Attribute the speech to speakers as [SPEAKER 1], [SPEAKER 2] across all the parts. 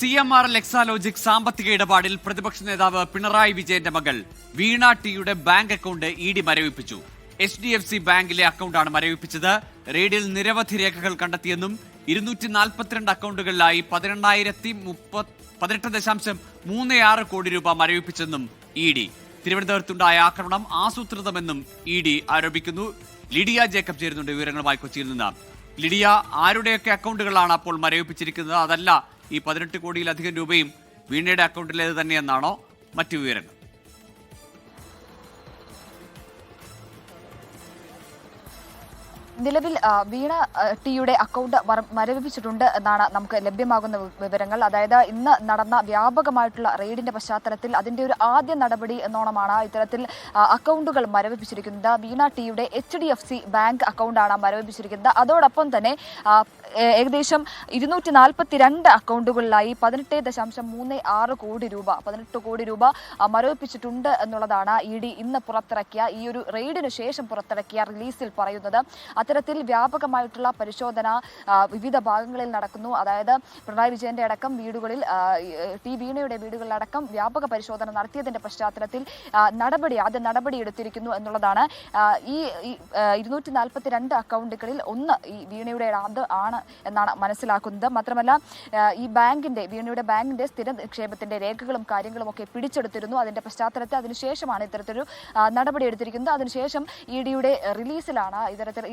[SPEAKER 1] CMR Exalogic സാമ്പത്തിക ഇടപാടിൽ പ്രതിപക്ഷ നേതാവ് പിണറായി വിജയന്റെ മകൾ വീണ ടിയുടെ ബാങ്ക് അക്കൗണ്ട് ED മരവിപ്പിച്ചു. HDFC ബാങ്കിലെ അക്കൗണ്ടാണ് മരവിപ്പിച്ചത്. റെയ്ഡിൽ നിരവധി രേഖകൾ കണ്ടെത്തിയെന്നും 242 അക്കൗണ്ടുകളിലായി 18.36 കോടി രൂപ മരവിപ്പിച്ചെന്നും ED. തിരുവനന്തപുരത്തുണ്ടായ ആക്രമണം ആസൂത്രിതമെന്നും ED ആരോപിക്കുന്നു. ലിഡിയ ജേക്കബ് ചേരുന്നുണ്ട് വിവരങ്ങളുമായി കൊച്ചിയിൽ നിന്ന്. ലിഡിയ, ആരുടെയൊക്കെ അക്കൗണ്ടുകളാണ് അപ്പോൾ മരവിപ്പിച്ചിരിക്കുന്നത്? അതല്ല, ഈ 18 കോടിയിലധികം രൂപയും വീണയുടെ അക്കൗണ്ടിലേത് തന്നെയെന്നാണോ മറ്റു വിവരങ്ങൾ?
[SPEAKER 2] നിലവിൽ വീണ ടിയുടെ അക്കൗണ്ട് മരവിപ്പിച്ചിട്ടുണ്ട് എന്നാണ് നമുക്ക് ലഭ്യമാകുന്ന വിവരങ്ങൾ. അതായത് ഇന്ന് നടന്ന വ്യാപകമായിട്ടുള്ള റെയ്ഡിന്റെ പശ്ചാത്തലത്തിൽ അതിന്റെ ഒരു ആദ്യ നടപടി എന്നോണമാണ് ഇത്തരത്തിൽ അക്കൗണ്ടുകൾ മരവിപ്പിച്ചിരിക്കുന്നത്. വീണ ടിയുടെ HDFC ബാങ്ക് അക്കൗണ്ടാണ് മരവിപ്പിച്ചിരിക്കുന്നത്. അതോടൊപ്പം തന്നെ ഏകദേശം 242 അക്കൗണ്ടുകളിലായി 18.36 കോടി രൂപ മരവിപ്പിച്ചിട്ടുണ്ട് എന്നുള്ളതാണ് ED ഇന്ന് പുറത്തിറക്കിയ ഈ ഒരു റെയ്ഡിന് ശേഷം പുറത്തിറക്കിയ റിലീസിൽ പറയുന്നത്. അത്തരത്തിൽ വ്യാപകമായിട്ടുള്ള പരിശോധന വിവിധ ഭാഗങ്ങളിൽ നടക്കുന്നു. അതായത് പിണറായി വിജയന്റെ അടക്കം വീടുകളിൽ, വീണയുടെ വീടുകളിലടക്കം വ്യാപക പരിശോധന നടത്തിയതിന്റെ പശ്ചാത്തലത്തിൽ ആദ്യ നടപടി എടുത്തിരിക്കുന്നു എന്നുള്ളതാണ്. ഈ 242 അക്കൗണ്ടുകളിൽ ഒന്ന് ഈ വീണയുടെ ആണ് എന്നാണ് മനസ്സിലാക്കുന്നത്. മാത്രമല്ല, ഈ വീണയുടെ ബാങ്കിന്റെ സ്ഥിര നിക്ഷേപത്തിന്റെ രേഖകളും കാര്യങ്ങളും ഒക്കെ പിടിച്ചെടുത്തിരുന്നു. അതിന്റെ പശ്ചാത്തലത്തിൽ അതിനുശേഷമാണ് ഇത്തരത്തിലൊരു നടപടി എടുത്തിരിക്കുന്നത്. അതിനുശേഷം EDയുടെ റിലീസിലാണ്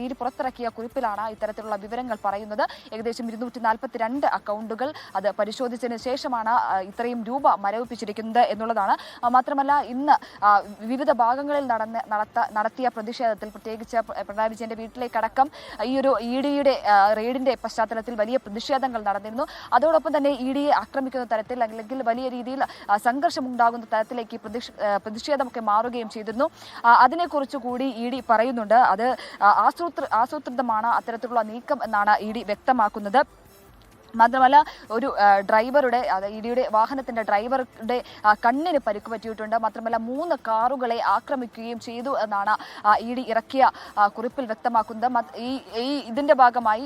[SPEAKER 2] ഈ പുറത്തിറക്കിയ കുറിപ്പിലാണ് ഇത്തരത്തിലുള്ള വിവരങ്ങൾ പറയുന്നത്. ഏകദേശം 242 അക്കൗണ്ടുകൾ അത് പരിശോധിച്ചതിന് ശേഷമാണ് ഇത്രയും രൂപ മരവിപ്പിച്ചിരിക്കുന്നത് എന്നുള്ളതാണ്. മാത്രമല്ല, ഇന്ന് വിവിധ ഭാഗങ്ങളിൽ നടത്തിയ പ്രതിഷേധത്തിൽ, പ്രത്യേകിച്ച് പിണറായി വിജയന്റെ വീട്ടിലേക്കടക്കം ഈ ഒരു EDയുടെ റെയ്ഡിന്റെ പശ്ചാത്തലത്തിൽ വലിയ പ്രതിഷേധങ്ങൾ നടന്നിരുന്നു. അതോടൊപ്പം തന്നെ EDയെ ആക്രമിക്കുന്ന തരത്തിൽ അല്ലെങ്കിൽ വലിയ രീതിയിൽ സംഘർഷമുണ്ടാകുന്ന തരത്തിലേക്ക് പ്രതിഷേധമൊക്കെ മാറുകയും ചെയ്തിരുന്നു. അതിനെക്കുറിച്ച് കൂടി ED പറയുന്നുണ്ട്. അത് ആസൂത്രിതമാണ് അത്തരത്തിലുള്ള നീക്കം എന്നാണ് ED വ്യക്തമാക്കുന്നത്. മാത്രമല്ല, ഒരു ഡ്രൈവറുടെ, EDയുടെ വാഹനത്തിന്റെ ഡ്രൈവറുടെ കണ്ണിന് പരിക്ക് പറ്റിയിട്ടുണ്ട്. മാത്രമല്ല, 3 കാറുകളെ ആക്രമിക്കുകയും ചെയ്തു എന്നാണ് ED ഇറക്കിയ കുറിപ്പിൽ വ്യക്തമാക്കുന്നത്. ഇതിന്റെ ഭാഗമായി,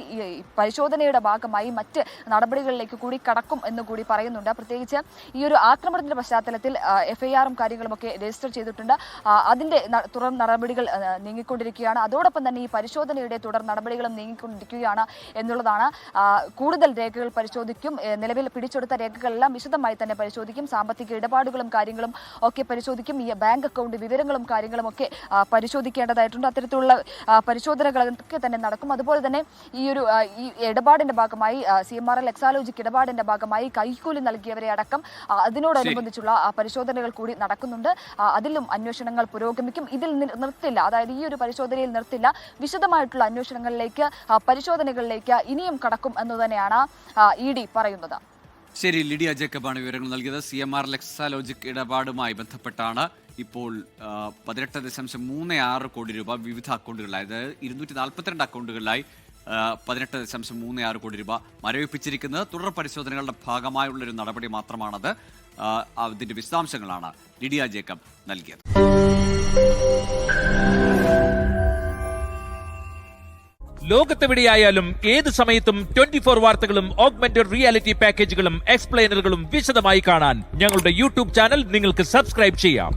[SPEAKER 2] പരിശോധനയുടെ ഭാഗമായി മറ്റ് നടപടികളിലേക്ക് കൂടി കടക്കും എന്ന് കൂടി പറയുന്നുണ്ട്. പ്രത്യേകിച്ച് ഈ ഒരു ആക്രമണത്തിന്റെ പശ്ചാത്തലത്തിൽ FIRും കാര്യങ്ങളുമൊക്കെ രജിസ്റ്റർ ചെയ്തിട്ടുണ്ട്. അതിന്റെ തുടർ നടപടികൾ നീങ്ങിക്കൊണ്ടിരിക്കുകയാണ്. അതോടൊപ്പം തന്നെ ഈ പരിശോധനയുടെ തുടർ നടപടികളും നീങ്ങിക്കൊണ്ടിരിക്കുകയാണ് എന്നുള്ളതാണ്. കൂടുതൽ രേഖകൾ പരിശോധിക്കും. നിലവിൽ പിടിച്ചെടുത്ത രേഖകളെല്ലാം വിശദമായി തന്നെ പരിശോധിക്കും. സാമ്പത്തിക ഇടപാടുകളും കാര്യങ്ങളും ഒക്കെ പരിശോധിക്കും. ഈ ബാങ്ക് അക്കൗണ്ട് വിവരങ്ങളും കാര്യങ്ങളും ഒക്കെ പരിശോധിക്കേണ്ടതായിട്ടുണ്ട്. അത്തരത്തിലുള്ള പരിശോധനകളൊക്കെ തന്നെ നടക്കും. അതുപോലെ തന്നെ ഈ ഇടപാടിന്റെ ഭാഗമായി, CMR എക്സാലോജിക് ഇടപാടിന്റെ ഭാഗമായി കൈക്കൂലി നൽകിയവരെ അടക്കം അതിനോടനുബന്ധിച്ചുള്ള പരിശോധനകൾ കൂടി നടക്കുന്നുണ്ട്. അതിലും അന്വേഷണങ്ങൾ പുരോഗമിക്കും. ഇതിൽ നിർത്തില്ല, അതായത് ഈ ഒരു പരിശോധനയിൽ നിർത്തില്ല. വിശദമായിട്ടുള്ള അന്വേഷണങ്ങളിലേക്ക്, പരിശോധനകളിലേക്ക് ഇനിയും കടക്കും എന്ന് തന്നെയാണ് ED പറയുന്നത്.
[SPEAKER 1] ശരി, ലിഡിയ ജേക്കബാണ് വിവരങ്ങൾ നൽകിയത്. CMR എക്സാലോജിക് ഇടപാടുമായി ബന്ധപ്പെട്ടാണ് ഇപ്പോൾ 18.36 കോടി രൂപ വിവിധ അക്കൗണ്ടുകളിലായി, അതായത് 242 അക്കൗണ്ടുകളിലായി 18.36 കോടി രൂപ മരവിപ്പിച്ചിരിക്കുന്നത്. തുടർ പരിശോധനകളുടെ ഭാഗമായുള്ളൊരു നടപടി മാത്രമാണത്. അതിന്റെ വിശദാംശങ്ങളാണ് ലിഡിയ ജേക്കബ് നൽകിയത്.
[SPEAKER 3] ലോകത്തെവിടെയായാലും ഏത് സമയത്തും 24 വാർത്തകളും ഓഗ്മെന്റഡ് റിയാലിറ്റി പാക്കേജുകളും എക്സ്പ്ലെയിനറുകളും വിശദമായി കാണാൻ ഞങ്ങളുടെ YouTube ചാനൽ നിങ്ങൾക്ക് സബ്സ്ക്രൈബ് ചെയ്യാം.